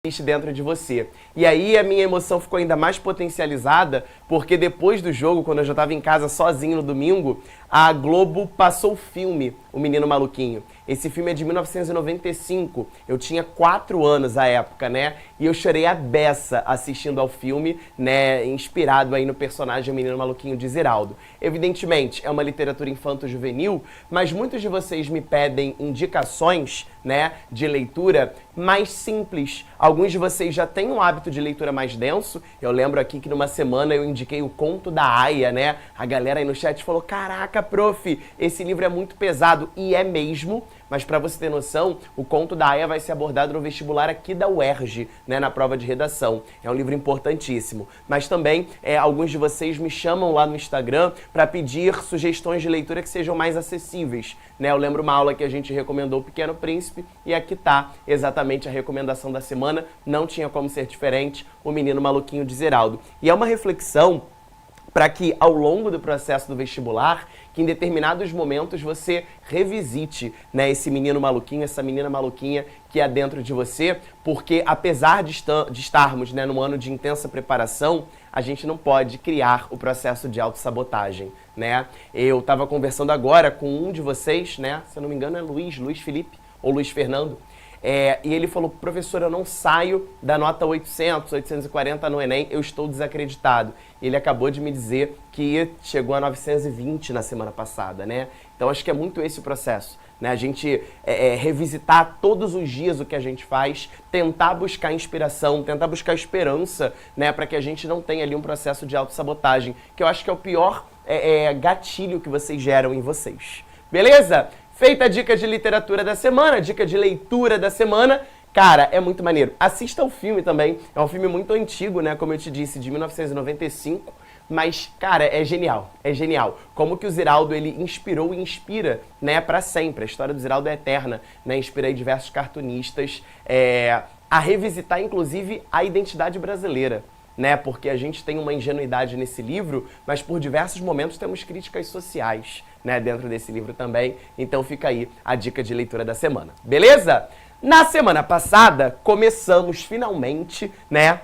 existe dentro de você. E aí a minha emoção ficou ainda mais potencializada, porque depois do jogo, quando eu já estava em casa sozinho no domingo, a Globo passou o filme O Menino Maluquinho. Esse filme é de 1995, eu tinha 4 anos à época, né? E eu chorei a beça assistindo ao filme, né? Inspirado aí no personagem O Menino Maluquinho de Ziraldo. Evidentemente, é uma literatura infanto-juvenil, mas muitos de vocês me pedem indicações, né, de leitura mais simples. Alguns de vocês já têm um hábito de leitura mais denso. Eu lembro aqui que numa semana eu indiquei o Conto da Aia, né? A galera aí no chat falou, caraca, prof, esse livro é muito pesado. E é mesmo, mas para você ter noção, o Conto da Aia vai ser abordado no vestibular aqui da UERJ, né, na prova de redação. É um livro importantíssimo. Mas também, alguns de vocês me chamam lá no Instagram para pedir sugestões de leitura que sejam mais acessíveis, né? Eu lembro uma aula que a gente recomendou O Pequeno Príncipe e aqui tá exatamente a recomendação da semana. Não tinha como ser diferente, O Menino Maluquinho de Ziraldo. E é uma reflexão para que ao longo do processo do vestibular, que em determinados momentos você revisite, né, esse menino maluquinho, essa menina maluquinha que há dentro de você, porque apesar de estarmos, né, num ano de intensa preparação, a gente não pode criar o processo de autossabotagem, né? Eu estava conversando agora com um de vocês, né, se eu não me engano é Luiz Felipe ou Luiz Fernando, e ele falou, professor, eu não saio da nota 800, 840 no Enem, eu estou desacreditado. Ele acabou de me dizer que chegou a 920 na semana passada, né? Então acho que é muito esse o processo, né? A gente revisitar todos os dias o que a gente faz, tentar buscar inspiração, tentar buscar esperança, né? Para que a gente não tenha ali um processo de autossabotagem, que eu acho que é o pior gatilho que vocês geram em vocês. Beleza? Feita a dica de literatura da semana, dica de leitura da semana, cara, é muito maneiro. Assista o filme também, é um filme muito antigo, né, como eu te disse, de 1995, mas, cara, é genial, é genial. Como que o Ziraldo, ele inspirou e inspira, né, pra sempre. A história do Ziraldo é eterna, né, inspira aí diversos cartunistas a revisitar, inclusive, a identidade brasileira, né, porque a gente tem uma ingenuidade nesse livro, mas por diversos momentos temos críticas sociais, né, dentro desse livro também. Então fica aí a dica de leitura da semana, beleza? Na semana passada, começamos finalmente, né,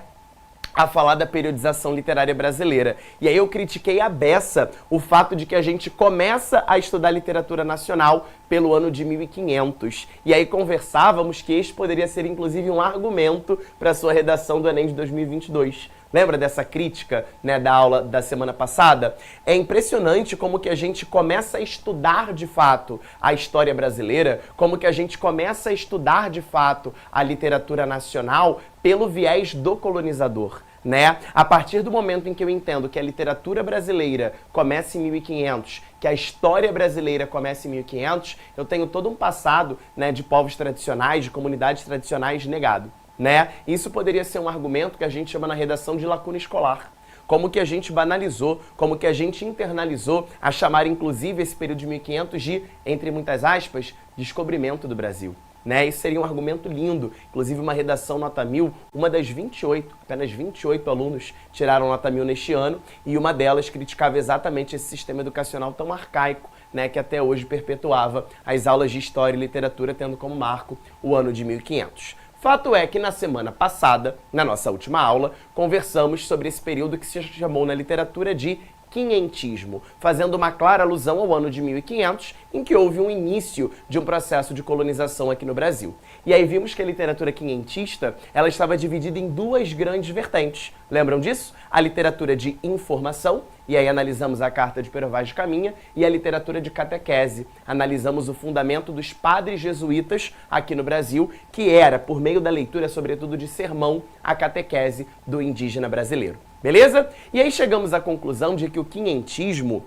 a falar da periodização literária brasileira. E aí eu critiquei a beça o fato de que a gente começa a estudar literatura nacional pelo ano de 1500. E aí conversávamos que este poderia ser inclusive um argumento para a sua redação do Enem de 2022. Lembra dessa crítica, né, da aula da semana passada? É impressionante como que a gente começa a estudar de fato a história brasileira, como que a gente começa a estudar de fato a literatura nacional pelo viés do colonizador, né? A partir do momento em que eu entendo que a literatura brasileira começa em 1500, que a história brasileira começa em 1500, eu tenho todo um passado, né, de povos tradicionais, de comunidades tradicionais negado, né? Isso poderia ser um argumento que a gente chama na redação de lacuna escolar. Como que a gente banalizou, como que a gente internalizou a chamar inclusive esse período de 1500 de, entre muitas aspas, descobrimento do Brasil. Né? Isso seria um argumento lindo, inclusive uma redação nota 1000, uma das 28, apenas 28 alunos tiraram nota 1000 neste ano, e uma delas criticava exatamente esse sistema educacional tão arcaico, né, que até hoje perpetuava as aulas de História e Literatura, tendo como marco o ano de 1500. Fato é que na semana passada, na nossa última aula, conversamos sobre esse período que se chamou na literatura de quinhentismo, fazendo uma clara alusão ao ano de 1500, em que houve um início de um processo de colonização aqui no Brasil. E aí vimos que a literatura quinhentista, ela estava dividida em duas grandes vertentes. Lembram disso? A literatura de informação, e aí analisamos a carta de Pero Vaz de Caminha, e a literatura de catequese. Analisamos o fundamento dos padres jesuítas aqui no Brasil, que era, por meio da leitura, sobretudo de sermão, a catequese do indígena brasileiro. Beleza? E aí chegamos à conclusão de que o quinhentismo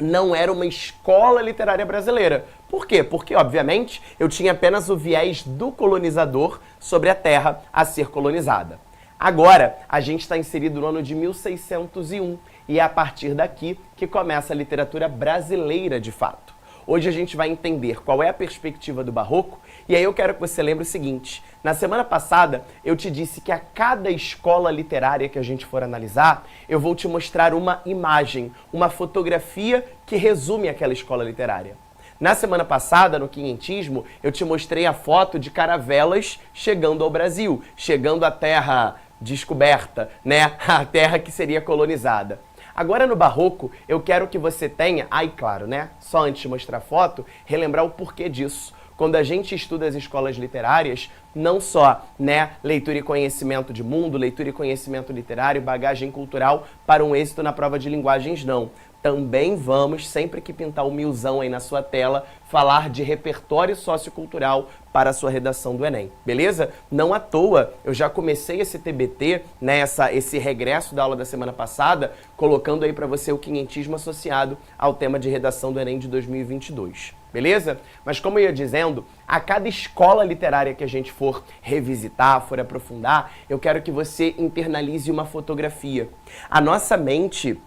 não era uma escola literária brasileira. Por quê? Porque, obviamente, eu tinha apenas o viés do colonizador sobre a terra a ser colonizada. Agora, a gente está inserido no ano de 1601 e é a partir daqui que começa a literatura brasileira de fato. Hoje a gente vai entender qual é a perspectiva do Barroco, e aí eu quero que você lembre o seguinte: na semana passada eu te disse que a cada escola literária que a gente for analisar, eu vou te mostrar uma imagem, uma fotografia que resume aquela escola literária. Na semana passada, no quinhentismo, eu te mostrei a foto de caravelas chegando ao Brasil, chegando à terra descoberta, né? A terra que seria colonizada. Agora no Barroco, eu quero que você tenha, claro, né? Só antes de mostrar a foto, relembrar o porquê disso. Quando a gente estuda as escolas literárias, não só, né, leitura e conhecimento de mundo, leitura e conhecimento literário, bagagem cultural para um êxito na prova de linguagens, não. Também vamos, sempre que pintar o milzão aí na sua tela, falar de repertório sociocultural para a sua redação do Enem, beleza? Não à toa, eu já comecei esse TBT, né, esse regresso da aula da semana passada, colocando aí para você o quinhentismo associado ao tema de redação do Enem de 2022, beleza? Mas como eu ia dizendo, a cada escola literária que a gente for revisitar, for aprofundar, eu quero que você internalize uma fotografia. A nossa mente,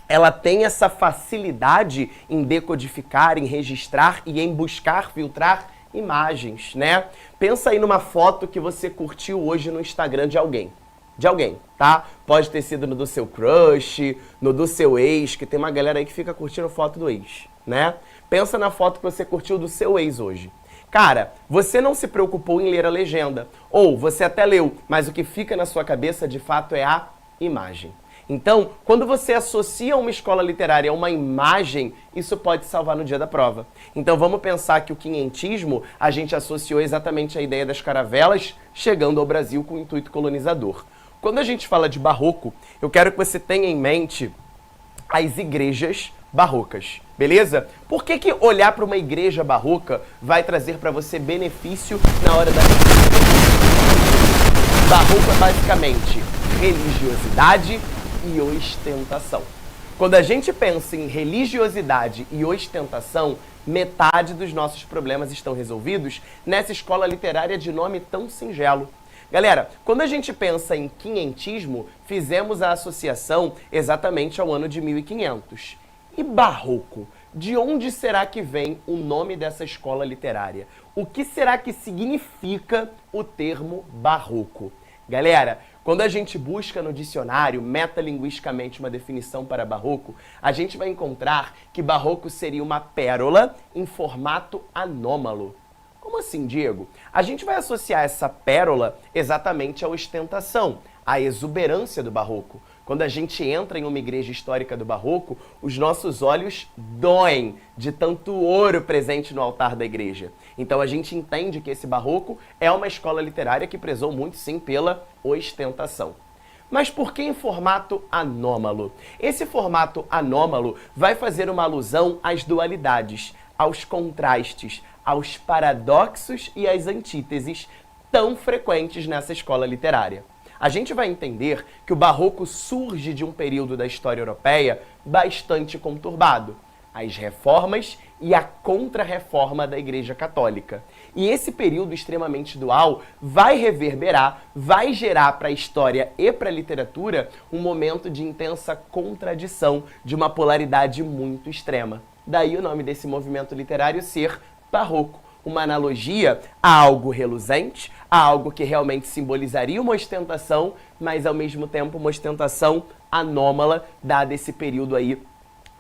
ela tem essa facilidade em decodificar, em registrar e em buscar, filtrar imagens, né? Pensa aí numa foto que você curtiu hoje no Instagram de alguém. De alguém, tá? Pode ter sido no do seu crush, no do seu ex, que tem uma galera aí que fica curtindo foto do ex, né? Pensa na foto que você curtiu do seu ex hoje. Cara, você não se preocupou em ler a legenda. Ou você até leu, mas o que fica na sua cabeça de fato é a imagem. Então, quando você associa uma escola literária a uma imagem, isso pode salvar no dia da prova. Então vamos pensar que o quinhentismo, a gente associou exatamente a ideia das caravelas chegando ao Brasil com o intuito colonizador. Quando a gente fala de barroco, eu quero que você tenha em mente as igrejas barrocas, beleza? Por que olhar para uma igreja barroca vai trazer para você benefício na hora da... Barroco é basicamente religiosidade e ostentação. Quando a gente pensa em religiosidade e ostentação, metade dos nossos problemas estão resolvidos nessa escola literária de nome tão singelo. Galera, quando a gente pensa em quinhentismo, fizemos a associação exatamente ao ano de 1500. E barroco? De onde será que vem o nome dessa escola literária? O que será que significa o termo barroco? Galera, quando a gente busca no dicionário, metalinguisticamente, uma definição para barroco, a gente vai encontrar que barroco seria uma pérola em formato anômalo. Como assim, Diego? A gente vai associar essa pérola exatamente à ostentação, à exuberância do barroco. Quando a gente entra em uma igreja histórica do barroco, os nossos olhos doem de tanto ouro presente no altar da igreja. Então a gente entende que esse barroco é uma escola literária que prezou muito, sim, pela ostentação. Mas por que em formato anômalo? Esse formato anômalo vai fazer uma alusão às dualidades, aos contrastes, aos paradoxos e às antíteses tão frequentes nessa escola literária. A gente vai entender que o barroco surge de um período da história europeia bastante conturbado, as reformas e a contra-reforma da Igreja Católica. E esse período extremamente dual vai reverberar, vai gerar para a história e para a literatura um momento de intensa contradição, de uma polaridade muito extrema. Daí o nome desse movimento literário ser barroco. Uma analogia a algo reluzente, a algo que realmente simbolizaria uma ostentação, mas ao mesmo tempo uma ostentação anômala, dado esse período aí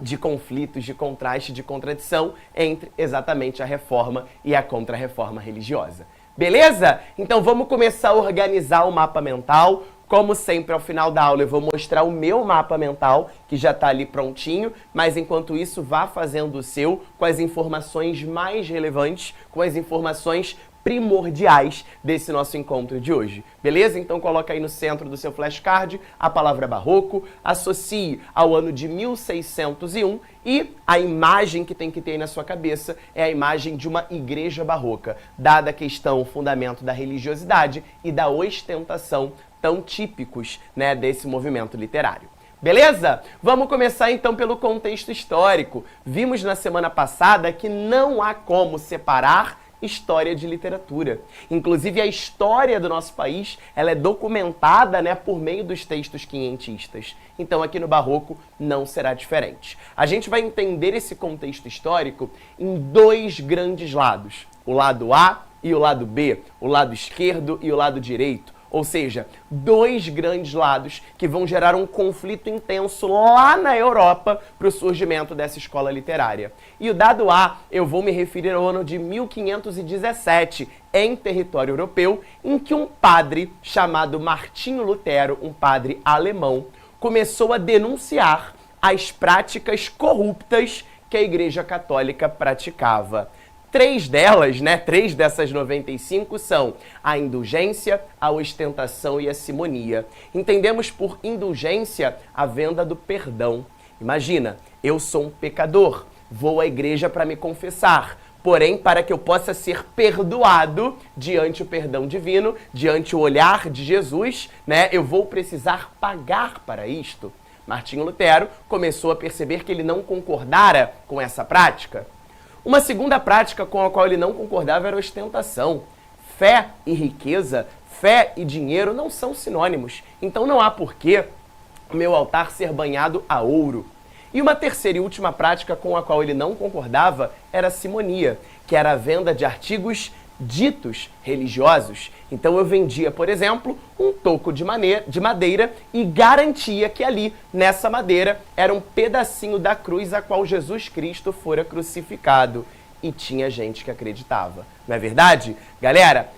de conflitos, de contraste, de contradição entre exatamente a reforma e a contra-reforma religiosa. Beleza? Então vamos começar a organizar o mapa mental. Como sempre, ao final da aula eu vou mostrar o meu mapa mental, que já está ali prontinho, mas enquanto isso, vá fazendo o seu com as informações mais relevantes, com as informações primordiais desse nosso encontro de hoje. Beleza? Então coloca aí no centro do seu flashcard a palavra barroco, associe ao ano de 1601 e a imagem que tem que ter aí na sua cabeça é a imagem de uma igreja barroca, dada a questão, o fundamento da religiosidade e da ostentação tão típicos, né, desse movimento literário. Beleza? Vamos começar então pelo contexto histórico. Vimos na semana passada que não há como separar história de literatura. Inclusive a história do nosso país, ela é documentada, né, por meio dos textos quinhentistas. Então aqui no barroco não será diferente. A gente vai entender esse contexto histórico em dois grandes lados. O lado A e o lado B, o lado esquerdo e o lado direito. Ou seja, dois grandes lados que vão gerar um conflito intenso lá na Europa para o surgimento dessa escola literária. E o dado A, eu vou me referir ao ano de 1517, em território europeu, em que um padre chamado Martinho Lutero, um padre alemão, começou a denunciar as práticas corruptas que a Igreja Católica praticava. Três delas, né, três dessas 95 são a indulgência, a ostentação e a simonia. Entendemos por indulgência a venda do perdão. Imagina, eu sou um pecador, vou à igreja para me confessar, porém, para que eu possa ser perdoado diante o perdão divino, diante o olhar de Jesus, né, eu vou precisar pagar para isto. Martinho Lutero começou a perceber que ele não concordara com essa prática. Uma segunda prática com a qual ele não concordava era a ostentação. Fé e riqueza, fé e dinheiro não são sinônimos. Então não há porquê o meu altar ser banhado a ouro. E uma terceira e última prática com a qual ele não concordava era a simonia, que era a venda de artigos ditos religiosos. Então eu vendia, por exemplo, um toco de madeira e garantia que ali, nessa madeira, era um pedacinho da cruz a qual Jesus Cristo fora crucificado. E tinha gente que acreditava. Não é verdade? Galera,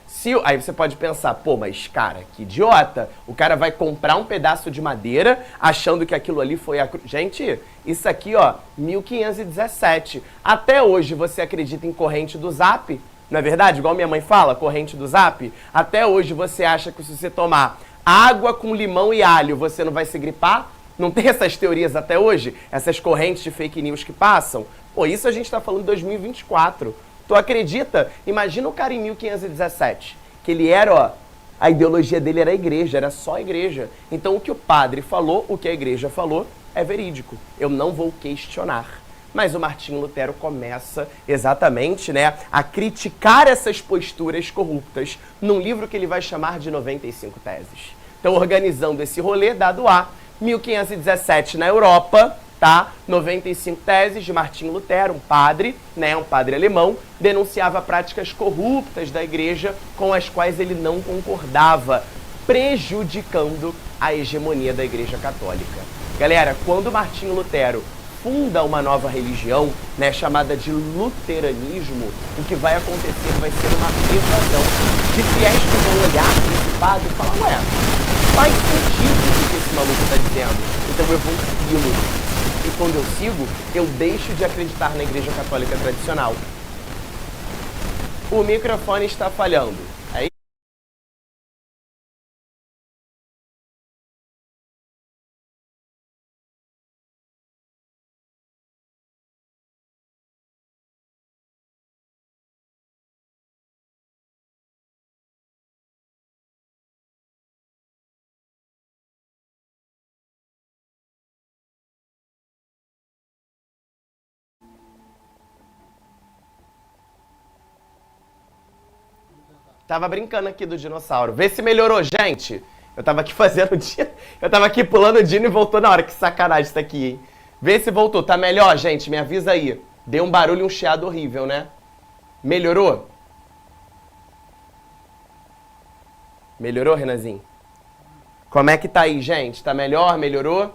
aí você pode pensar, pô, mas cara, que idiota. O cara vai comprar um pedaço de madeira achando que aquilo ali foi a cruz. Gente, isso aqui, ó, 1517. Até hoje você acredita em corrente do Zap? Não é verdade? Igual minha mãe fala, corrente do Zap. Até hoje você acha que se você tomar água com limão e alho, você não vai se gripar? Não tem essas teorias até hoje? Essas correntes de fake news que passam? Pô, isso a gente tá falando de 2024. Tu acredita? Imagina o cara em 1517, que ele era, ó, a ideologia dele era a igreja, era só a igreja. Então o que o padre falou, o que a igreja falou, é verídico. Eu não vou questionar. Mas o Martinho Lutero começa exatamente, né, a criticar essas posturas corruptas num livro que ele vai chamar de 95 Teses. Então, organizando esse rolê, dado A, 1517 na Europa, tá? 95 Teses de Martinho Lutero, um padre, né, um padre alemão, denunciava práticas corruptas da igreja com as quais ele não concordava, prejudicando a hegemonia da Igreja Católica. Galera, quando Martinho Lutero funda uma nova religião, né, chamada de luteranismo, o que vai acontecer vai ser uma evasão de fiéis que vão olhar para esse padre e falar, ué, faz sentido o que esse maluco está dizendo, então eu vou segui-lo. E quando eu sigo, eu deixo de acreditar na Igreja Católica tradicional. O microfone está falhando. Aí tava brincando aqui do dinossauro. Vê se melhorou, gente. Eu tava aqui fazendo Dino. Eu tava aqui pulando o Dino e voltou na hora. Que sacanagem isso aqui, hein? Vê se voltou. Tá melhor, gente? Me avisa aí. Deu um barulho e um chiado horrível, né? Melhorou? Melhorou, Renanzinho? Como é que tá aí, gente? Tá melhor? Melhorou?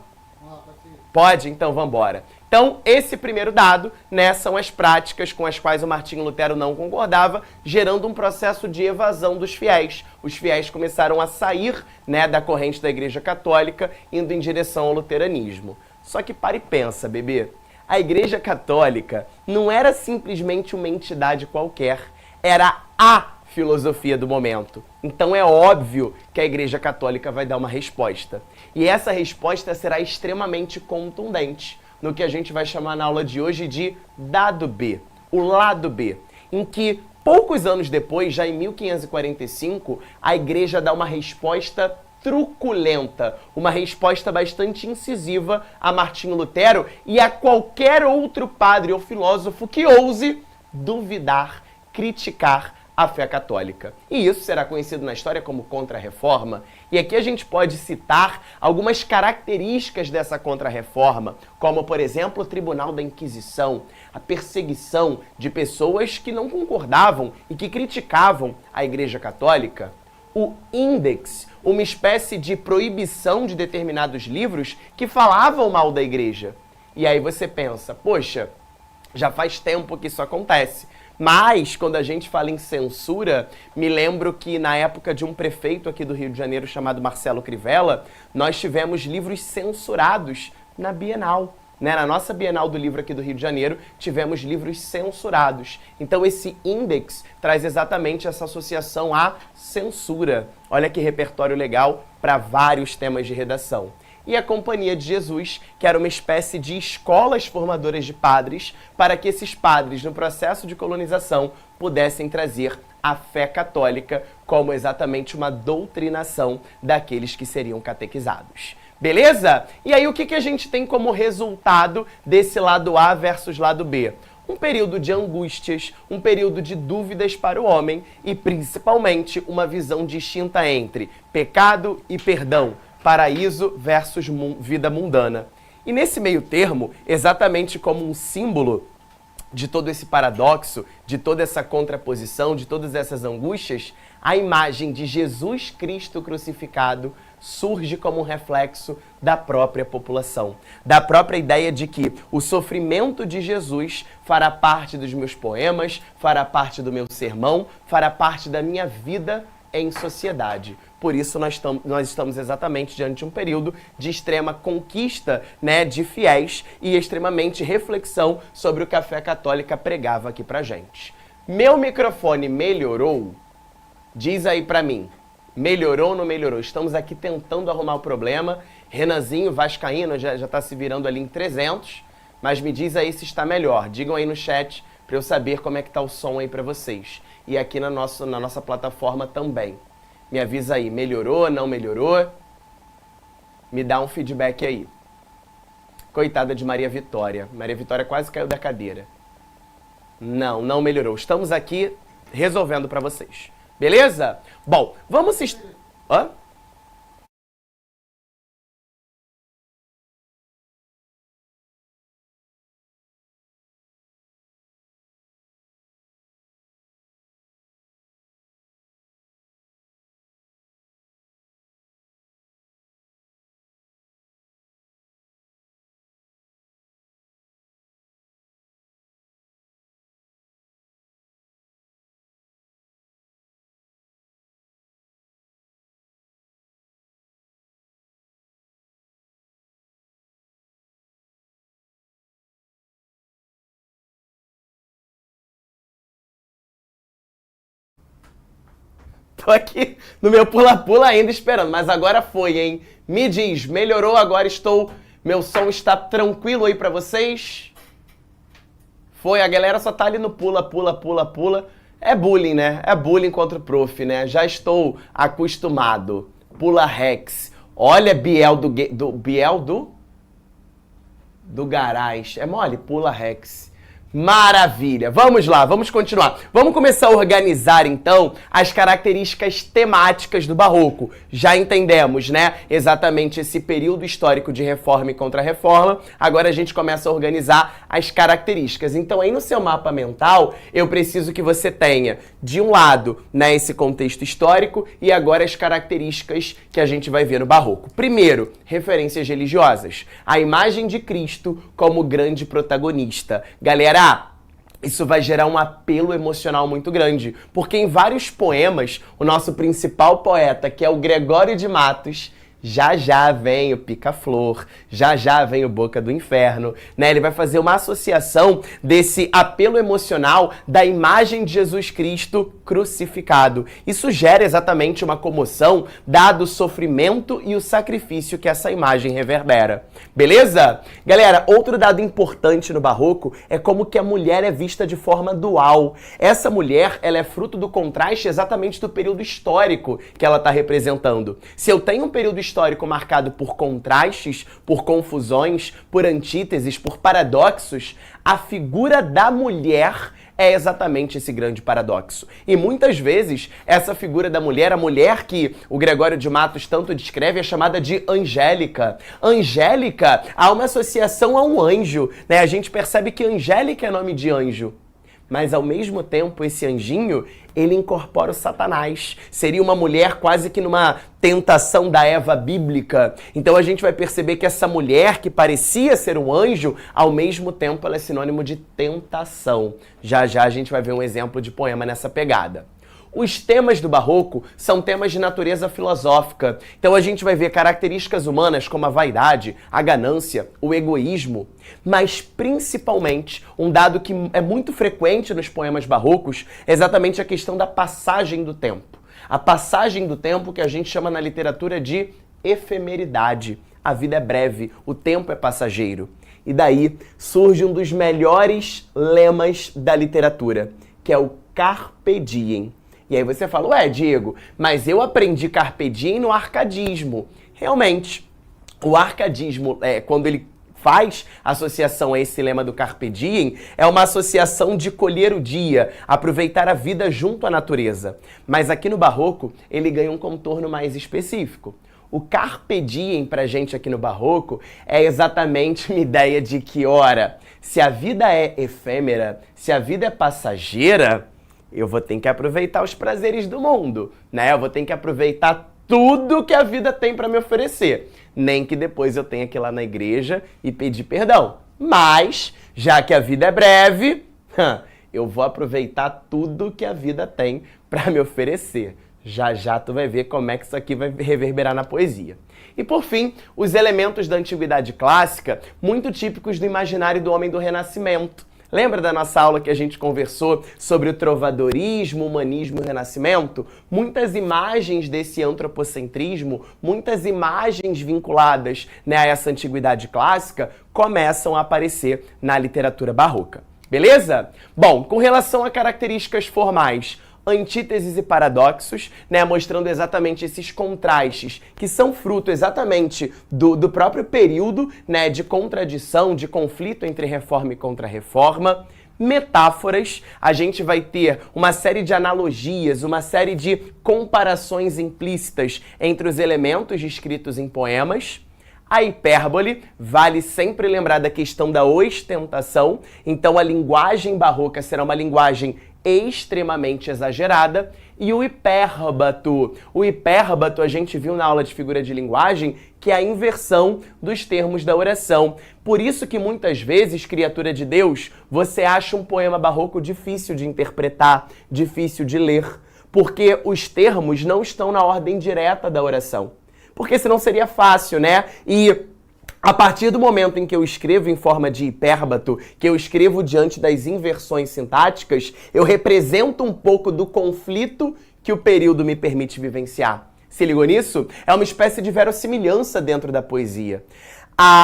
Pode? Então vambora. Então, esse primeiro dado, né, são as práticas com as quais o Martinho Lutero não concordava, gerando um processo de evasão dos fiéis. Os fiéis começaram a sair, né, da corrente da Igreja Católica, indo em direção ao luteranismo. Só que para e pensa, bebê. A Igreja Católica não era simplesmente uma entidade qualquer, era a filosofia do momento. Então é óbvio que a Igreja Católica vai dar uma resposta. E essa resposta será extremamente contundente, no que a gente vai chamar na aula de hoje de dado B, o lado B, em que poucos anos depois, já em 1545, a igreja dá uma resposta truculenta, uma resposta bastante incisiva a Martinho Lutero e a qualquer outro padre ou filósofo que ouse duvidar, criticar a fé católica. E isso será conhecido na história como Contra-Reforma. E aqui a gente pode citar algumas características dessa Contra-Reforma, como, por exemplo, o Tribunal da Inquisição, a perseguição de pessoas que não concordavam e que criticavam a Igreja Católica, o Index, uma espécie de proibição de determinados livros que falavam mal da igreja. E aí você pensa, poxa, já faz tempo que isso acontece. Mas, quando a gente fala em censura, me lembro que na época de um prefeito aqui do Rio de Janeiro chamado Marcelo Crivella, nós tivemos livros censurados na Bienal. Na nossa Bienal do Livro aqui do Rio de Janeiro, tivemos livros censurados. Então esse Index traz exatamente essa associação à censura. Olha que repertório legal para vários temas de redação. E a Companhia de Jesus, que era uma espécie de escolas formadoras de padres, para que esses padres, no processo de colonização, pudessem trazer a fé católica como exatamente uma doutrinação daqueles que seriam catequizados. Beleza? E aí o que a gente tem como resultado desse lado A versus lado B? Um período de angústias, um período de dúvidas para o homem e, principalmente, uma visão distinta entre pecado e perdão, paraíso versus vida mundana. E nesse meio termo, exatamente como um símbolo de todo esse paradoxo, de toda essa contraposição, de todas essas angústias, a imagem de Jesus Cristo crucificado surge como um reflexo da própria população, da própria ideia de que o sofrimento de Jesus fará parte dos meus poemas, fará parte do meu sermão, fará parte da minha vida em sociedade. Por isso nós estamos exatamente diante de um período de extrema conquista, de fiéis e extremamente reflexão sobre o que a fé católica pregava aqui pra gente. Meu microfone melhorou? Diz aí pra mim. Melhorou ou não melhorou? Estamos aqui tentando arrumar o problema. Renanzinho vascaíno já tá se virando ali em 300, mas me diz aí se está melhor. Digam aí no chat para eu saber como é que tá o som aí para vocês. E aqui na nossa plataforma também. Me avisa aí, melhorou, não melhorou? Me dá um feedback aí. Coitada de Maria Vitória. Maria Vitória quase caiu da cadeira. Não melhorou. Estamos aqui resolvendo para vocês. Beleza? Bom, vamos... Hã? Tô aqui no meu pula-pula ainda esperando, mas agora foi, hein? Me diz, melhorou? Agora meu som está tranquilo aí pra vocês? Foi, a galera só tá ali no pula. É bullying, né? É bullying contra o prof, né? Já estou acostumado. Pula Rex. Olha Biel do Garaz. É mole? Pula Rex. Maravilha! Vamos lá, vamos continuar. Vamos começar a organizar, então, as características temáticas do Barroco. Já entendemos, né? Exatamente esse período histórico de reforma e contra-reforma. Agora a gente começa a organizar as características. Então, aí no seu mapa mental, eu preciso que você tenha, de um lado, né, esse contexto histórico e agora as características que a gente vai ver no Barroco. Primeiro, referências religiosas. A imagem de Cristo como grande protagonista. Galera, isso vai gerar um apelo emocional muito grande, porque em vários poemas, o nosso principal poeta, que é o Gregório de Matos, já vem o Pica-Flor, já vem o Boca do Inferno, né? Ele vai fazer uma associação desse apelo emocional da imagem de Jesus Cristo crucificado. Isso gera exatamente uma comoção, dado o sofrimento e o sacrifício que essa imagem reverbera. Beleza? Galera, outro dado importante no Barroco é como que a mulher é vista de forma dual. Essa mulher, ela é fruto do contraste exatamente do período histórico que ela está representando. Se eu tenho um período histórico marcado por contrastes, por confusões, por antíteses, por paradoxos, a figura da mulher é exatamente esse grande paradoxo. E muitas vezes, essa figura da mulher, a mulher que o Gregório de Matos tanto descreve, é chamada de Angélica. Angélica, há uma associação a um anjo, né? A gente percebe que Angélica é nome de anjo. mas ao mesmo tempo esse anjinho, ele incorpora o Satanás. Seria uma mulher quase que numa tentação da Eva bíblica. Então a gente vai perceber que essa mulher que parecia ser um anjo, ao mesmo tempo ela é sinônimo de tentação. Já já a gente vai ver um exemplo de poema nessa pegada. Os temas do Barroco são temas de natureza filosófica. Então a gente vai ver características humanas como a vaidade, a ganância, o egoísmo, mas principalmente um dado que é muito frequente nos poemas barrocos é exatamente a questão da passagem do tempo. A passagem do tempo que a gente chama na literatura de efemeridade. A vida é breve, o tempo é passageiro. E daí surge um dos melhores lemas da literatura, que é o Carpe Diem. E aí você fala, ué, Diego, mas eu aprendi Carpe Diem no arcadismo. Realmente, o arcadismo, quando ele faz associação a esse lema do Carpe Diem, é uma associação de colher o dia, aproveitar a vida junto à natureza. Mas aqui no Barroco, ele ganha um contorno mais específico. O Carpe Diem pra gente aqui no Barroco é exatamente uma ideia de que, ora, se a vida é efêmera, se a vida é passageira, eu vou ter que aproveitar os prazeres do mundo, né? Eu vou ter que aproveitar tudo que a vida tem para me oferecer. Nem que depois eu tenha que ir lá na igreja e pedir perdão. Mas, já que a vida é breve, eu vou aproveitar tudo que a vida tem para me oferecer. Já já tu vai ver como é que isso aqui vai reverberar na poesia. E por fim, os elementos da antiguidade clássica, muito típicos do imaginário do homem do Renascimento. Lembra da nossa aula que a gente conversou sobre o trovadorismo, o humanismo e o renascimento? Muitas imagens desse antropocentrismo, muitas imagens vinculadas, a essa antiguidade clássica, começam a aparecer na literatura barroca. Beleza? Bom, com relação a características formais, antíteses e paradoxos, mostrando exatamente esses contrastes, que são fruto exatamente do próprio período, de contradição, de conflito entre reforma e contra-reforma. Metáforas, a gente vai ter uma série de analogias, uma série de comparações implícitas entre os elementos descritos em poemas. A hipérbole, vale sempre lembrar da questão da ostentação, então a linguagem barroca será uma linguagem extremamente exagerada, e o hipérbato. O hipérbato a gente viu na aula de figura de linguagem, que é a inversão dos termos da oração. Por isso que muitas vezes, criatura de Deus, você acha um poema barroco difícil de interpretar, difícil de ler, porque os termos não estão na ordem direta da oração. Porque senão seria fácil, E a partir do momento em que eu escrevo em forma de hipérbato, que eu escrevo diante das inversões sintáticas, eu represento um pouco do conflito que o período me permite vivenciar. Se ligou nisso? É uma espécie de verossimilhança dentro da poesia.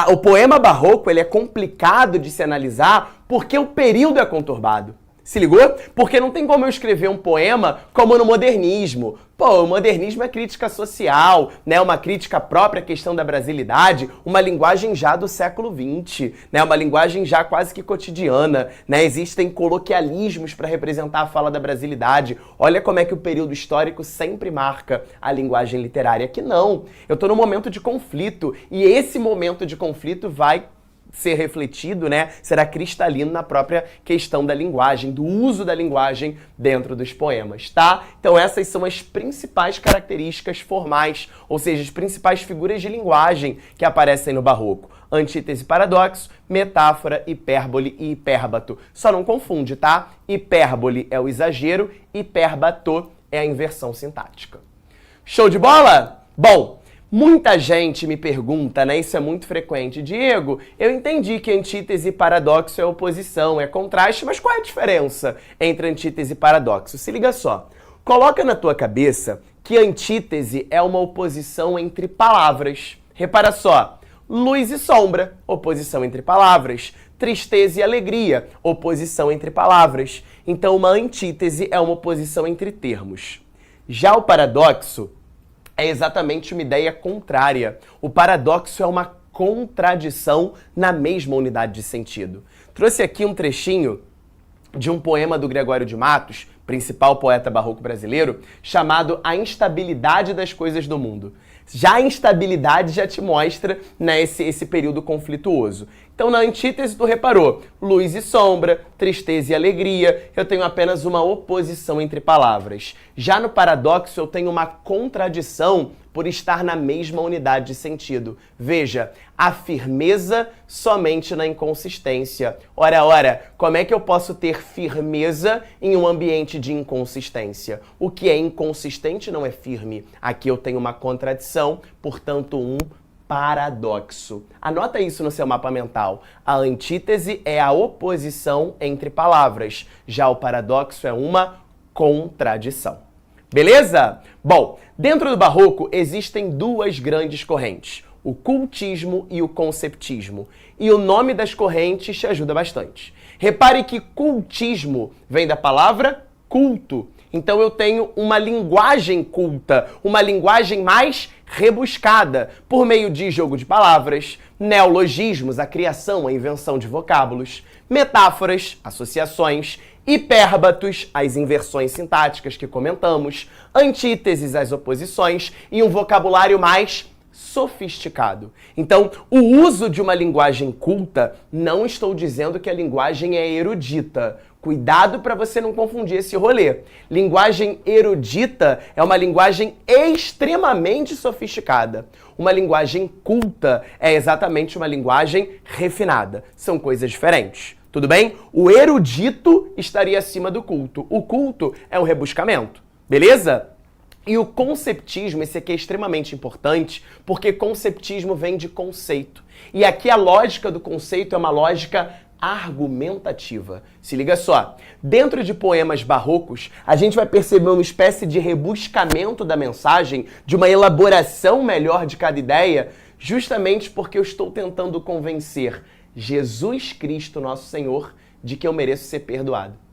O poema barroco ele é complicado de se analisar porque o período é conturbado. Se ligou? Porque não tem como eu escrever um poema como no modernismo. Pô, o modernismo é crítica social, uma crítica própria à questão da brasilidade, uma linguagem já do século XX, uma linguagem já quase que cotidiana, Existem coloquialismos para representar a fala da brasilidade. Olha como é que o período histórico sempre marca a linguagem literária. Aqui não. Eu estou num momento de conflito e esse momento de conflito vai ser refletido, será cristalino na própria questão da linguagem, do uso da linguagem dentro dos poemas, tá? Então essas são as principais características formais, ou seja, as principais figuras de linguagem que aparecem no Barroco. Antítese e paradoxo, metáfora, hipérbole e hipérbato. Só não confunde, tá? Hipérbole é o exagero, hipérbato é a inversão sintática. Show de bola? Bom, muita gente me pergunta, isso é muito frequente, Diego, eu entendi que antítese e paradoxo é oposição, é contraste, mas qual é a diferença entre antítese e paradoxo? Se liga só, coloca na tua cabeça que antítese é uma oposição entre palavras. Repara só, luz e sombra, oposição entre palavras. Tristeza e alegria, oposição entre palavras. Então uma antítese é uma oposição entre termos. Já o paradoxo é exatamente uma ideia contrária. O paradoxo é uma contradição na mesma unidade de sentido. Trouxe aqui um trechinho de um poema do Gregório de Matos, principal poeta barroco brasileiro, chamado A Instabilidade das Coisas do Mundo. Já a instabilidade já te mostra, né, esse período conflituoso. Então, na antítese, tu reparou, luz e sombra, tristeza e alegria, eu tenho apenas uma oposição entre palavras. Já no paradoxo, eu tenho uma contradição por estar na mesma unidade de sentido. Veja, a firmeza somente na inconsistência. Ora, como é que eu posso ter firmeza em um ambiente de inconsistência? O que é inconsistente não é firme. Aqui eu tenho uma contradição, portanto, um paradoxo. Anota isso no seu mapa mental. A antítese é a oposição entre palavras. Já o paradoxo é uma contradição. Beleza? Bom, dentro do Barroco existem duas grandes correntes, o cultismo e o conceptismo. E o nome das correntes te ajuda bastante. Repare que cultismo vem da palavra culto. Então eu tenho uma linguagem culta, uma linguagem mais rebuscada, por meio de jogo de palavras, neologismos, a criação, a invenção de vocábulos, metáforas, associações, hipérbatos, as inversões sintáticas que comentamos, antíteses, as oposições e um vocabulário mais sofisticado. Então, o uso de uma linguagem culta, não estou dizendo que a linguagem é erudita. Cuidado para você não confundir esse rolê. Linguagem erudita é uma linguagem extremamente sofisticada. Uma linguagem culta é exatamente uma linguagem refinada. São coisas diferentes. Tudo bem? O erudito estaria acima do culto. O culto é um rebuscamento. Beleza? E o conceptismo, esse aqui é extremamente importante, porque conceptismo vem de conceito. E aqui a lógica do conceito é uma lógica argumentativa. Se liga só, dentro de poemas barrocos, a gente vai perceber uma espécie de rebuscamento da mensagem, de uma elaboração melhor de cada ideia, justamente porque eu estou tentando convencer Jesus Cristo, nosso Senhor, de que eu mereço ser perdoado.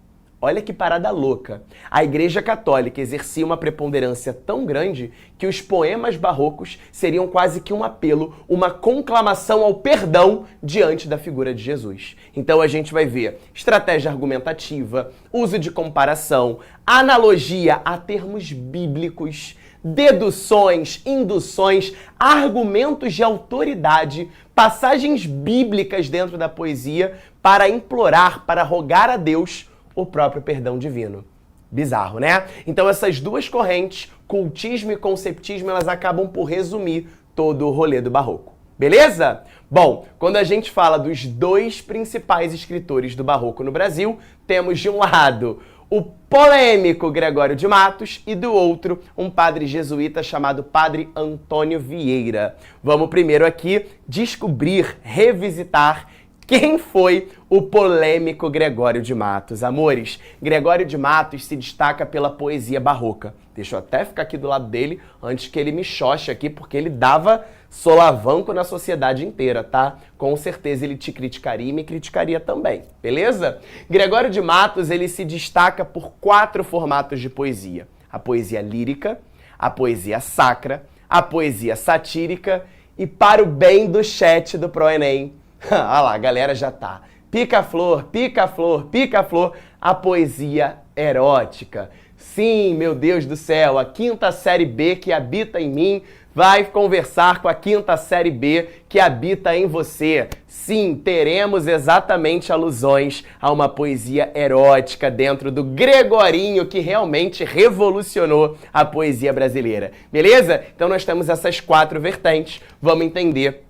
Olha que parada louca. A Igreja Católica exercia uma preponderância tão grande que os poemas barrocos seriam quase que um apelo, uma conclamação ao perdão diante da figura de Jesus. Então a gente vai ver estratégia argumentativa, uso de comparação, analogia a termos bíblicos, deduções, induções, argumentos de autoridade, passagens bíblicas dentro da poesia para implorar, para rogar a Deus o próprio perdão divino. Bizarro, né? Então essas duas correntes, cultismo e conceptismo, elas acabam por resumir todo o rolê do Barroco. Beleza? Bom, quando a gente fala dos dois principais escritores do Barroco no Brasil, temos de um lado o polêmico Gregório de Matos e do outro um padre jesuíta chamado Padre Antônio Vieira. Vamos primeiro aqui descobrir, revisitar quem foi o polêmico Gregório de Matos. Amores, Gregório de Matos se destaca pela poesia barroca. Deixa eu até ficar aqui do lado dele antes que ele me xoxe aqui, porque ele dava solavanco na sociedade inteira, tá? Com certeza ele te criticaria e me criticaria também, beleza? Gregório de Matos, ele se destaca por 4 formatos de poesia. A poesia lírica, a poesia sacra, a poesia satírica e, para o bem do chat do ProEnem, olha lá, a galera já tá. Pica-flor, pica-flor, pica-flor, a poesia erótica. Sim, meu Deus do céu, a 5ª série B que habita em mim vai conversar com a 5ª série B que habita em você. Sim, teremos exatamente alusões a uma poesia erótica dentro do Gregorinho, que realmente revolucionou a poesia brasileira. Beleza? Então nós temos essas 4 vertentes. Vamos entender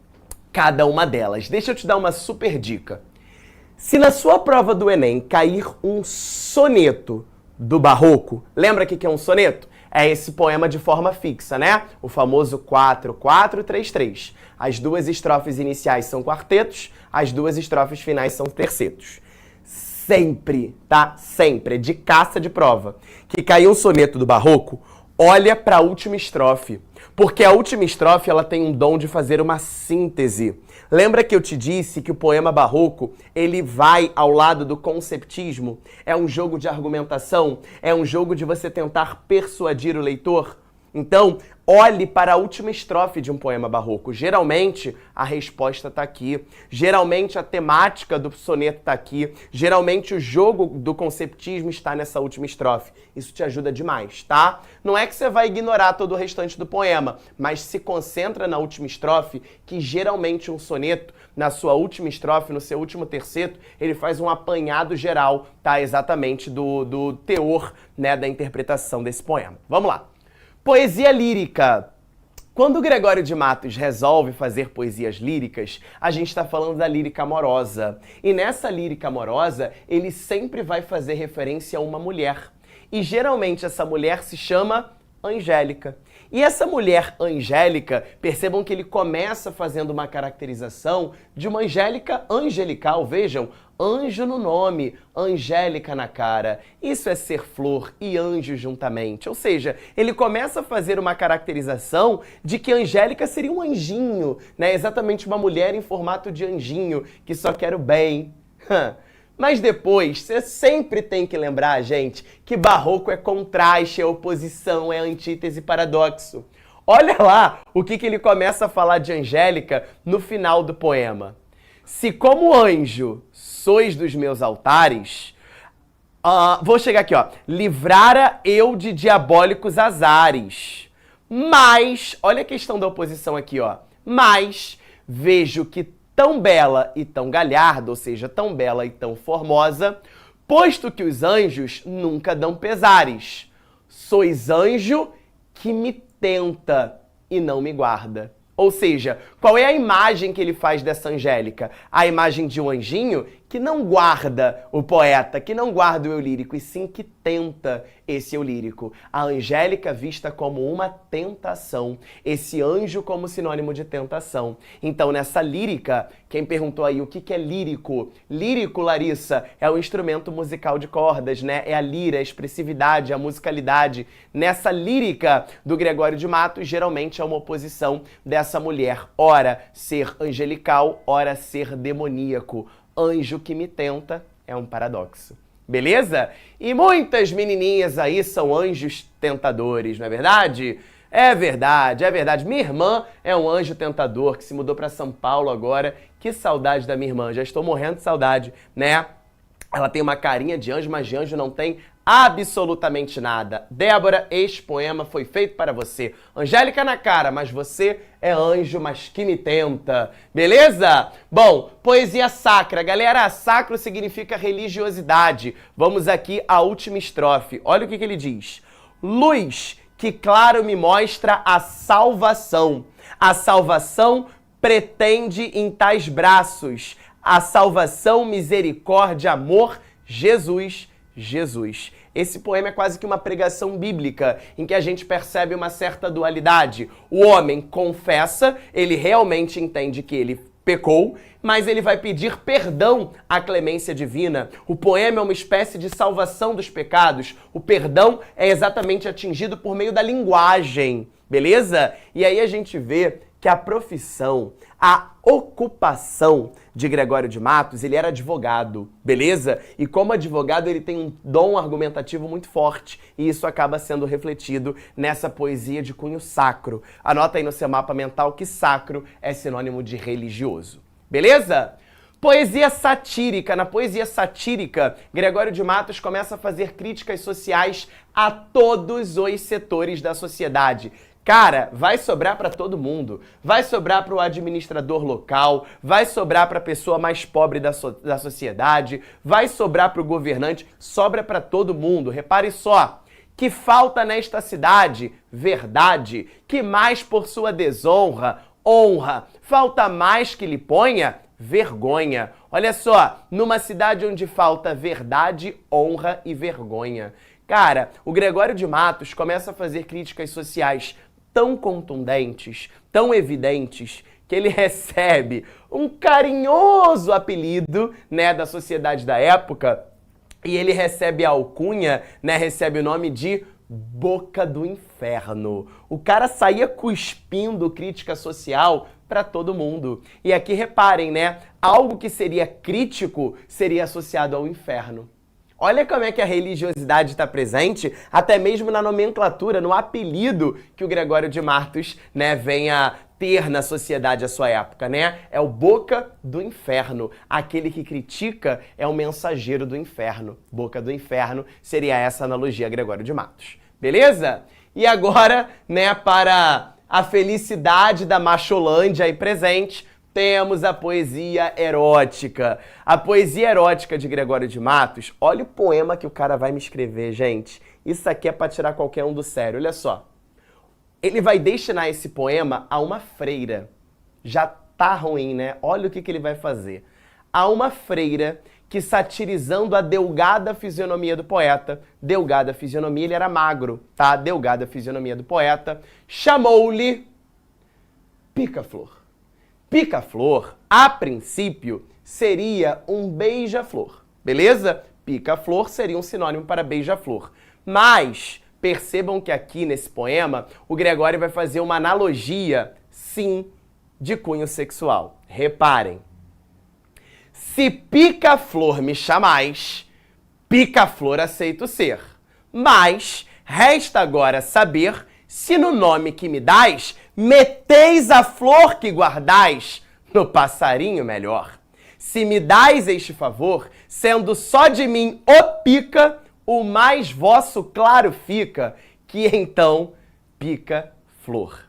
cada uma delas. Deixa eu te dar uma super dica. Se na sua prova do Enem cair um soneto do Barroco, lembra o que é um soneto? É esse poema de forma fixa, né? O famoso 4-4-3-3. As 2 estrofes iniciais são quartetos, as 2 estrofes finais são tercetos. Sempre, tá? Sempre, de caça de prova. Que caiu um soneto do Barroco, olha para a última estrofe. Porque a última estrofe ela tem um dom de fazer uma síntese. Lembra que eu te disse que o poema barroco, ele vai ao lado do conceptismo? É um jogo de argumentação? É um jogo de você tentar persuadir o leitor? Então, Olhe para a última estrofe de um poema barroco. Geralmente, a resposta está aqui. Geralmente, a temática do soneto está aqui. Geralmente, o jogo do conceptismo está nessa última estrofe. Isso te ajuda demais, tá? Não é que você vai ignorar todo o restante do poema, mas se concentra na última estrofe, que geralmente um soneto, na sua última estrofe, no seu último terceto, ele faz um apanhado geral, tá? Exatamente do teor, né, da interpretação desse poema. Vamos lá. Poesia lírica. Quando o Gregório de Matos resolve fazer poesias líricas, a gente está falando da lírica amorosa. E nessa lírica amorosa, ele sempre vai fazer referência a uma mulher. E geralmente essa mulher se chama Angélica. E essa mulher angélica, percebam que ele começa fazendo uma caracterização de uma Angélica angelical, vejam, anjo no nome, angélica na cara. Isso é ser flor e anjo juntamente. Ou seja, ele começa a fazer uma caracterização de que Angélica seria um anjinho, né? Exatamente uma mulher em formato de anjinho, que só quer o bem. Mas depois, você sempre tem que lembrar, gente, que barroco é contraste, é oposição, é antítese, paradoxo. Olha lá o que ele começa a falar de Angélica no final do poema. Se como anjo sois dos meus altares, vou chegar aqui, ó. Livrara eu de diabólicos azares. Mas, olha a questão da oposição aqui, ó. Mas vejo que tão bela e tão galharda, ou seja, tão bela e tão formosa, posto que os anjos nunca dão pesares. Sois anjo que me tenta e não me guarda. Ou seja, qual é a imagem que ele faz dessa Angélica? A imagem de um anjinho que não guarda o poeta, que não guarda o eu lírico, e sim que tenta esse eu lírico. A Angélica vista como uma tentação, esse anjo como sinônimo de tentação. Então, nessa lírica, quem perguntou aí o que é lírico? Lírico, Larissa, é o instrumento musical de cordas, né? É a lira, a expressividade, a musicalidade. Nessa lírica do Gregório de Matos, geralmente é uma oposição dessa mulher, ora ser angelical, ora ser demoníaco. Anjo que me tenta é um paradoxo. Beleza? E muitas menininhas aí são anjos tentadores, não é verdade? É verdade, é verdade. Minha irmã é um anjo tentador que se mudou para São Paulo agora. Que saudade da minha irmã, já estou morrendo de saudade, né? Ela tem uma carinha de anjo, mas de anjo não tem absolutamente nada. Débora, este poema foi feito para você. Angélica na cara, mas você é anjo, mas que me tenta. Beleza? Bom, poesia sacra. Galera, sacro significa religiosidade. Vamos aqui à última estrofe. Olha o que ele diz. Luz que claro me mostra a salvação. A salvação pretende em tais braços. A salvação, misericórdia, amor, Jesus, Jesus. Esse poema é quase que uma pregação bíblica, em que a gente percebe uma certa dualidade. O homem confessa, ele realmente entende que ele pecou, mas ele vai pedir perdão à clemência divina. O poema é uma espécie de salvação dos pecados. O perdão é exatamente atingido por meio da linguagem, beleza? E aí a gente vê que a profissão, a ocupação de Gregório de Matos, ele era advogado, beleza? E como advogado ele tem um dom argumentativo muito forte e isso acaba sendo refletido nessa poesia de cunho sacro. Anota aí no seu mapa mental que sacro é sinônimo de religioso, beleza? Poesia satírica. Na poesia satírica, Gregório de Matos começa a fazer críticas sociais a todos os setores da sociedade. Cara, vai sobrar para todo mundo. Vai sobrar para o administrador local, vai sobrar para a pessoa mais pobre da sociedade, vai sobrar para o governante, sobra para todo mundo. Repare só, que falta nesta cidade verdade, que mais por sua desonra, honra, falta mais que lhe ponha vergonha. Olha só, numa cidade onde falta verdade, honra e vergonha. Cara, o Gregório de Matos começa a fazer críticas sociais tão contundentes, tão evidentes, que ele recebe um carinhoso apelido, né, da sociedade da época, e ele recebe a alcunha, né, recebe o nome de Boca do Inferno. O cara saía cuspindo crítica social para todo mundo. E aqui reparem, né, algo que seria crítico seria associado ao inferno. Olha como é que a religiosidade está presente, até mesmo na nomenclatura, no apelido que o Gregório de Matos, né, vem a ter na sociedade à sua época, né? É o boca do inferno. Aquele que critica é o mensageiro do inferno. Boca do inferno seria essa analogia, Gregório de Matos. Beleza? E agora, né, para a felicidade da Macholândia aí presente, temos a poesia erótica. A poesia erótica de Gregório de Matos, olha o poema que o cara vai me escrever, gente. Isso aqui é para tirar qualquer um do sério, olha só. Ele vai destinar esse poema a uma freira. Já tá ruim, né? Olha o que ele vai fazer. A uma freira que, satirizando a delgada fisionomia do poeta, delgada fisionomia, ele era magro, tá? Delgada fisionomia do poeta, chamou-lhe Pica-Flor. Pica-Flor, a princípio, seria um beija-flor, beleza? Pica-flor seria um sinônimo para beija-flor. Mas percebam que aqui nesse poema, o Gregório vai fazer uma analogia, sim, de cunho sexual. Reparem. Se pica-flor me chamais, pica-flor aceito ser. Mas resta agora saber se no nome que me dais, meteis a flor que guardais no passarinho melhor. Se me dais este favor, sendo só de mim o pica, o mais vosso claro fica, que então pica flor.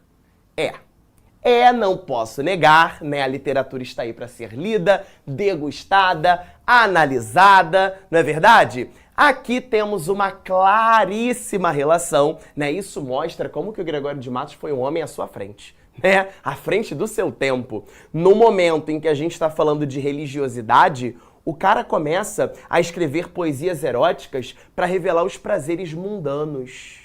Não posso negar, né? A literatura está aí para ser lida, degustada, analisada, não é verdade? Aqui temos uma claríssima relação, né? Isso mostra como que o Gregório de Matos foi um homem à sua frente, né? À frente do seu tempo. No momento em que a gente está falando de religiosidade, o cara começa a escrever poesias eróticas para revelar os prazeres mundanos.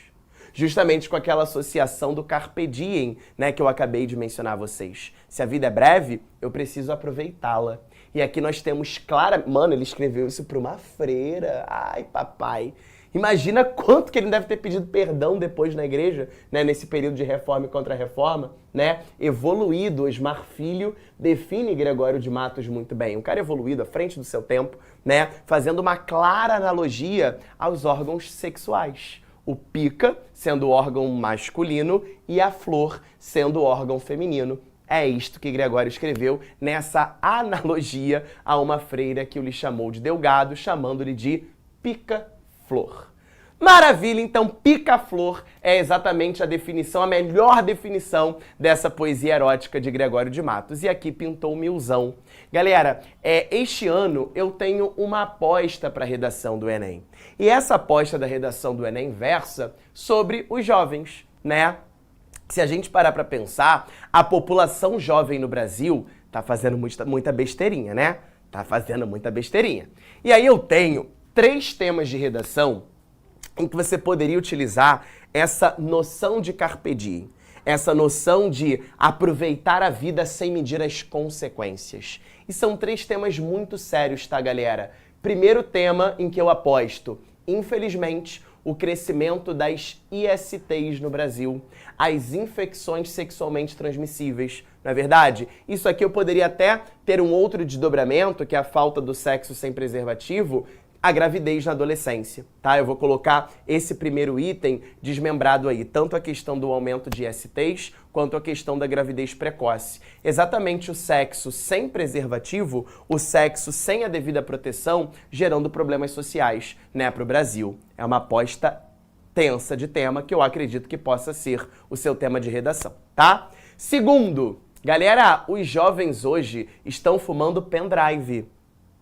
Justamente com aquela associação do carpe diem, né, que eu acabei de mencionar a vocês. Se a vida é breve, eu preciso aproveitá-la. E aqui nós temos Mano, ele escreveu isso para uma freira. Ai, papai. Imagina quanto que ele deve ter pedido perdão depois na igreja, né, nesse período de reforma e contra-reforma, né? Evoluído, Osmar Filho define Gregório de Matos muito bem. Um cara evoluído, à frente do seu tempo, né, fazendo uma clara analogia aos órgãos sexuais. O pica sendo o órgão masculino e a flor sendo o órgão feminino. É isto que Gregório escreveu nessa analogia a uma freira que o lhe chamou de delgado, chamando-lhe de pica-flor. Maravilha, então pica-flor é exatamente a definição, a melhor definição dessa poesia erótica de Gregório de Matos. E aqui pintou o milzão. Galera, este ano eu tenho uma aposta para a redação do Enem. E essa aposta da redação do Enem versa sobre os jovens, né? Se a gente parar para pensar, a população jovem no Brasil tá fazendo muita besteirinha, né? Tá fazendo muita besteirinha. E aí eu tenho 3 temas de redação em que você poderia utilizar essa noção de carpe diem, essa noção de aproveitar a vida sem medir as consequências. E são 3 temas muito sérios, tá, galera? Primeiro tema em que eu aposto, infelizmente, o crescimento das ISTs no Brasil, as infecções sexualmente transmissíveis, não é verdade? Isso aqui eu poderia até ter um outro desdobramento, que é a falta do sexo sem preservativo, a gravidez na adolescência, tá? Eu vou colocar esse primeiro item desmembrado aí, tanto a questão do aumento de ISTs, quanto a questão da gravidez precoce. Exatamente o sexo sem preservativo, o sexo sem a devida proteção, gerando problemas sociais, né, para o Brasil. É uma aposta tensa de tema que eu acredito que possa ser o seu tema de redação, tá? Segundo, galera, os jovens hoje estão fumando pendrive.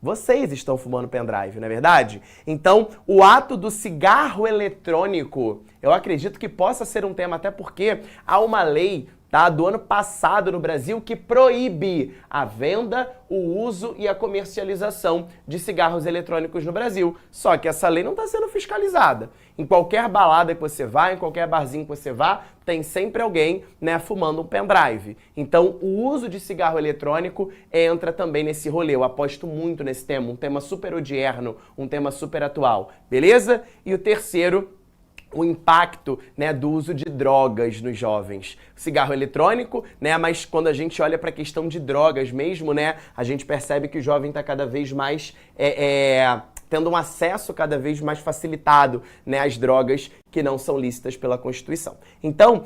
Vocês estão fumando pendrive, não é verdade? Então, o ato do cigarro eletrônico, eu acredito que possa ser um tema, até porque há uma lei, tá, do ano passado no Brasil que proíbe a venda, o uso e a comercialização de cigarros eletrônicos no Brasil. Só que essa lei não está sendo fiscalizada. Em qualquer balada que você vá, em qualquer barzinho que você vá, tem sempre alguém, né, fumando um pendrive. Então, o uso de cigarro eletrônico entra também nesse rolê. Eu aposto muito nesse tema, um tema super odierno, um tema super atual, beleza? E o terceiro, o impacto, né, do uso de drogas nos jovens. Cigarro eletrônico, né, mas quando a gente olha para a questão de drogas mesmo, né, a gente percebe que o jovem está cada vez mais tendo um acesso cada vez mais facilitado, né, às drogas que não são lícitas pela Constituição. Então,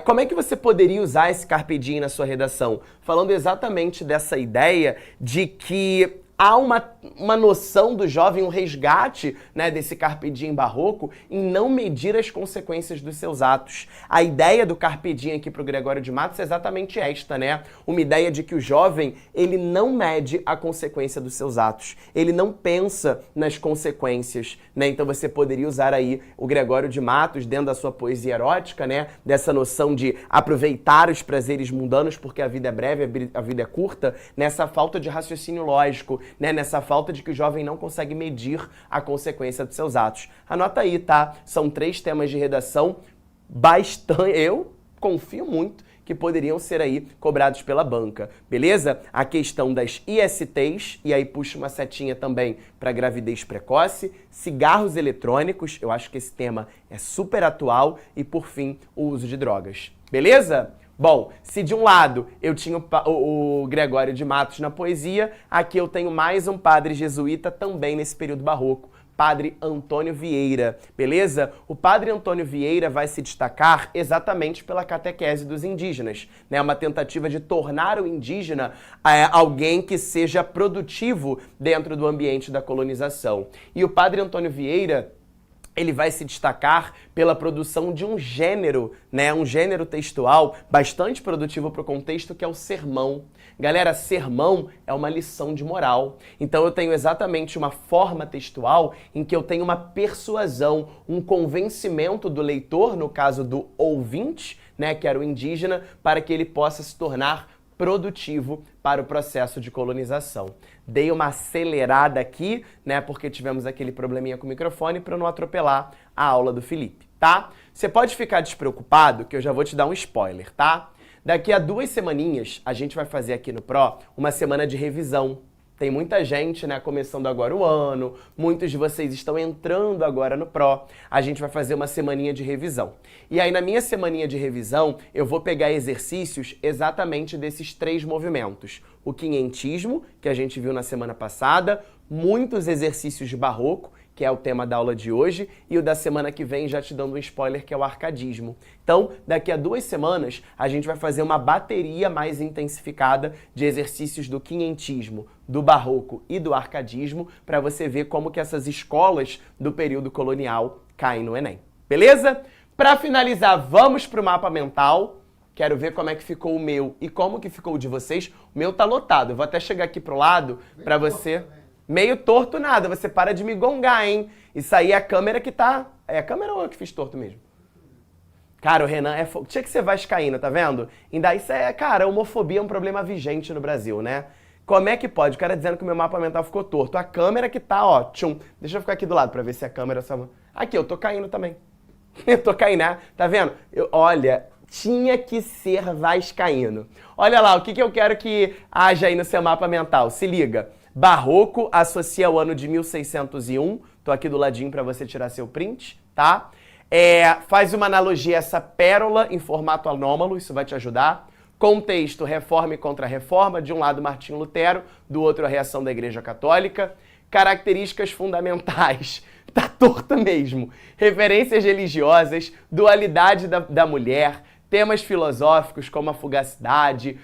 como é que você poderia usar esse Carpe Diem na sua redação? Falando exatamente dessa ideia de que há uma noção do jovem, um resgate, né, desse Carpe Diem barroco em não medir as consequências dos seus atos. A ideia do Carpe Diem aqui para o Gregório de Matos é exatamente esta, né? Uma ideia de que o jovem, ele não mede a consequência dos seus atos. Ele não pensa nas consequências, né? Então você poderia usar aí o Gregório de Matos dentro da sua poesia erótica, né? Dessa noção de aproveitar os prazeres mundanos porque a vida é breve, a vida é curta, nessa falta de raciocínio lógico, né, nessa falta de que o jovem não consegue medir a consequência dos seus atos. Anota aí, tá? São 3 temas de redação bastante, eu confio muito, que poderiam ser aí cobrados pela banca, beleza? A questão das ISTs, e aí puxa uma setinha também para gravidez precoce, cigarros eletrônicos, eu acho que esse tema é super atual, e por fim, o uso de drogas, beleza? Bom, se de um lado eu tinha o Gregório de Matos na poesia, aqui eu tenho mais um padre jesuíta também nesse período barroco, Padre Antônio Vieira, beleza? O Padre Antônio Vieira vai se destacar exatamente pela catequese dos indígenas, né? Uma tentativa de tornar o indígena alguém que seja produtivo dentro do ambiente da colonização. E o Padre Antônio Vieira, ele vai se destacar pela produção de um gênero, né? Um gênero textual bastante produtivo para o contexto, que é o sermão. Galera, sermão é uma lição de moral. Então eu tenho exatamente uma forma textual em que eu tenho uma persuasão, um convencimento do leitor, no caso do ouvinte, né? Que era o indígena, para que ele possa se tornar produtivo para o processo de colonização. Dei uma acelerada aqui, né, porque tivemos aquele probleminha com o microfone, para não atropelar a aula do Felipe, tá? Você pode ficar despreocupado, que eu já vou te dar um spoiler, tá? Daqui a 2 semaninhas, a gente vai fazer aqui no Pro uma semana de revisão. Tem muita gente, né, começando agora o ano, muitos de vocês estão entrando agora no Pro. A gente vai fazer uma semaninha de revisão. E aí, na minha semaninha de revisão, eu vou pegar exercícios exatamente desses 3 movimentos. O quinhentismo, que a gente viu na semana passada, muitos exercícios de barroco, que é o tema da aula de hoje, e o da semana que vem, já te dando um spoiler, que é o arcadismo. Então, daqui a 2 semanas, a gente vai fazer uma bateria mais intensificada de exercícios do quinhentismo, do barroco e do arcadismo, para você ver como que essas escolas do período colonial caem no Enem. Beleza? Para finalizar, vamos para o mapa mental. Quero ver como é que ficou o meu e como que ficou o de vocês. O meu tá lotado. Eu vou até chegar aqui pro lado para você... Meio torto nada, você para de me gongar, hein? Isso aí é a câmera que tá... É a câmera ou eu que fiz torto mesmo? Cara, o Renan é... Tinha que ser vascaíno, tá vendo? Ainda isso é... Cara, a homofobia é um problema vigente no Brasil, né? Como é que pode? O cara dizendo que o meu mapa mental ficou torto. A câmera que tá, ó... Tchum. Deixa eu ficar aqui do lado pra ver se a câmera... Aqui, eu tô caindo também. Eu tô caindo, né? Tá vendo? Olha... Tinha que ser vascaíno. Olha lá, o que eu quero que haja aí no seu mapa mental. Se liga. Barroco associa ao ano de 1601. Tô aqui do ladinho para você tirar seu print, tá? Faz uma analogia a essa pérola em formato anômalo, isso vai te ajudar. Contexto, reforma e contra-reforma. De um lado, Martinho Lutero, do outro, a reação da Igreja Católica. Características fundamentais. Tá torto mesmo. Referências religiosas, dualidade da mulher, temas filosóficos como a fugacidade,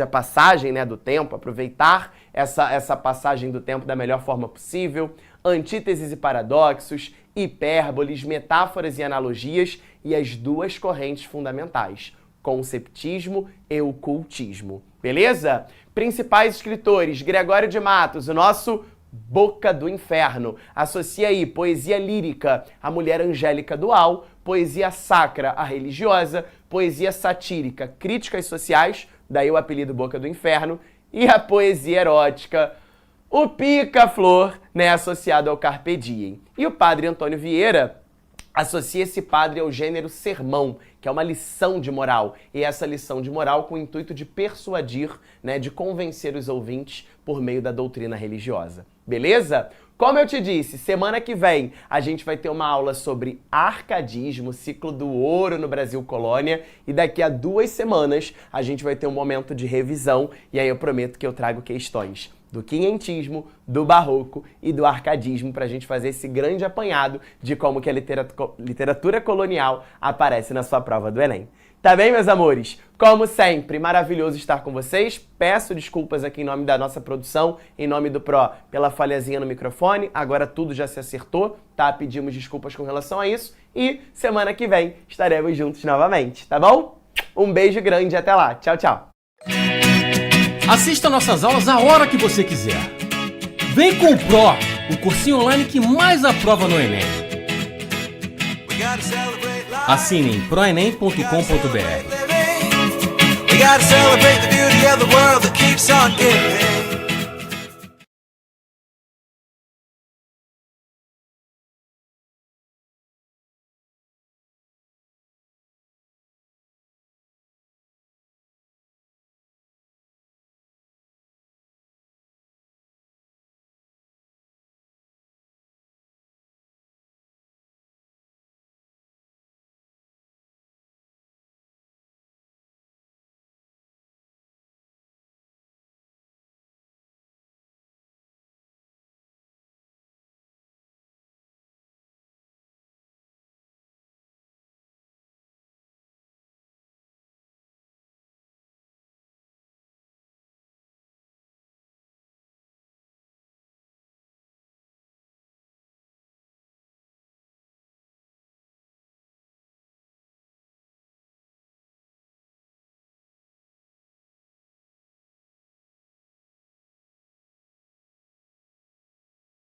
a passagem, né, do tempo, aproveitar essa passagem do tempo da melhor forma possível, antíteses e paradoxos, hipérboles, metáforas e analogias e as 2 correntes fundamentais, conceptismo e ocultismo. Beleza? Principais escritores, Gregório de Matos, o nosso Boca do Inferno. Associa aí poesia lírica, a mulher angélica dual, poesia sacra, a religiosa, poesia satírica, críticas sociais, daí o apelido Boca do Inferno, e a poesia erótica, o pica-flor, né, associado ao Carpe Diem. E o Padre Antônio Vieira associa esse padre ao gênero sermão, que é uma lição de moral. E essa lição de moral com o intuito de persuadir, né, de convencer os ouvintes por meio da doutrina religiosa. Beleza? Como eu te disse, semana que vem a gente vai ter uma aula sobre arcadismo, ciclo do ouro no Brasil Colônia, e daqui a 2 semanas a gente vai ter um momento de revisão, e aí eu prometo que eu trago questões do quinhentismo, do barroco e do arcadismo para a gente fazer esse grande apanhado de como que a literatura colonial aparece na sua prova do Enem. Tá bem, meus amores? Como sempre, maravilhoso estar com vocês. Peço desculpas aqui em nome da nossa produção, em nome do Pro, pela falhazinha no microfone. Agora tudo já se acertou, tá? Pedimos desculpas com relação a isso. E semana que vem estaremos juntos novamente, tá bom? Um beijo grande e até lá. Tchau, tchau. Assista nossas aulas a hora que você quiser. Vem com o Pro, o cursinho online que mais aprova no Enem. Assine em proenem.com.br. We gotta celebrate the beauty of the world that keeps on giving.